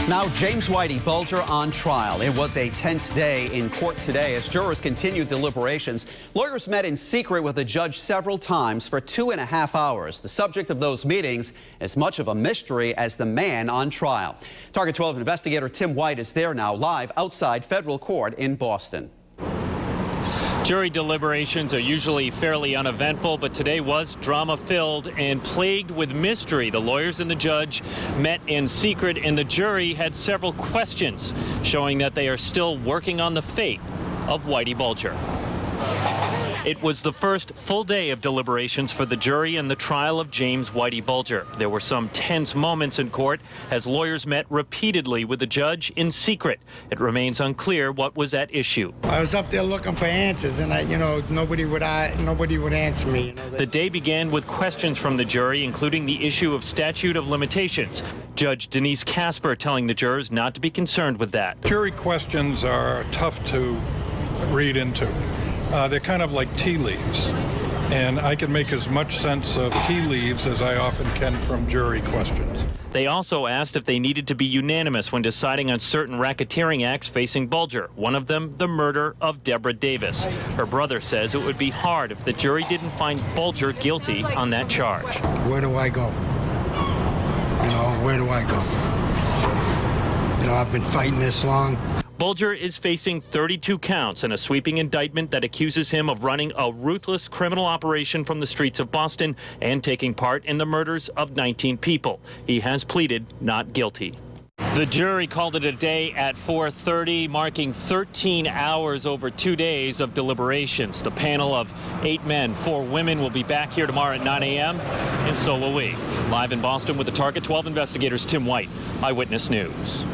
Now, James Whitey Bulger on trial. It was a tense day in court today as jurors continued deliberations. Lawyers met in secret with the judge several times for 2.5 hours. The subject of those meetings is much of a mystery as the man on trial. Target 12 investigator Tim White is there now, live outside federal court in Boston. Jury deliberations are usually fairly uneventful, but today was drama-filled and plagued with mystery. The lawyers and the judge met in secret, and the jury had several questions, showing that they are still working on the fate of Whitey Bulger. It was the first full day of deliberations for the jury in the trial of James Whitey Bulger. There were some tense moments in court as lawyers met repeatedly with the judge in secret. It remains unclear what was at issue. I was up there looking for answers, and nobody would answer me. The day began with questions from the jury, including the issue of statute of limitations. Judge Denise Casper telling the jurors not to be concerned with that. Jury questions are tough to read into. They're kind of like tea leaves, and I can make as much sense of tea leaves as I often can from jury questions. They also asked if they needed to be unanimous when deciding on certain racketeering acts facing Bulger, one of them the murder of Deborah Davis. Her brother says it would be hard if the jury didn't find Bulger guilty on that charge. Where do I go? Where do I go? I've been fighting this long. Bulger is facing 32 counts in a sweeping indictment that accuses him of running a ruthless criminal operation from the streets of Boston and taking part in the murders of 19 people. He has pleaded not guilty. The jury called it a day at 4:30, marking 13 hours over 2 days of deliberations. The panel of 8 men, 4 women will be back here tomorrow at 9 a.m., and so will we. Live in Boston with the Target 12 investigators, Tim White, Eyewitness News.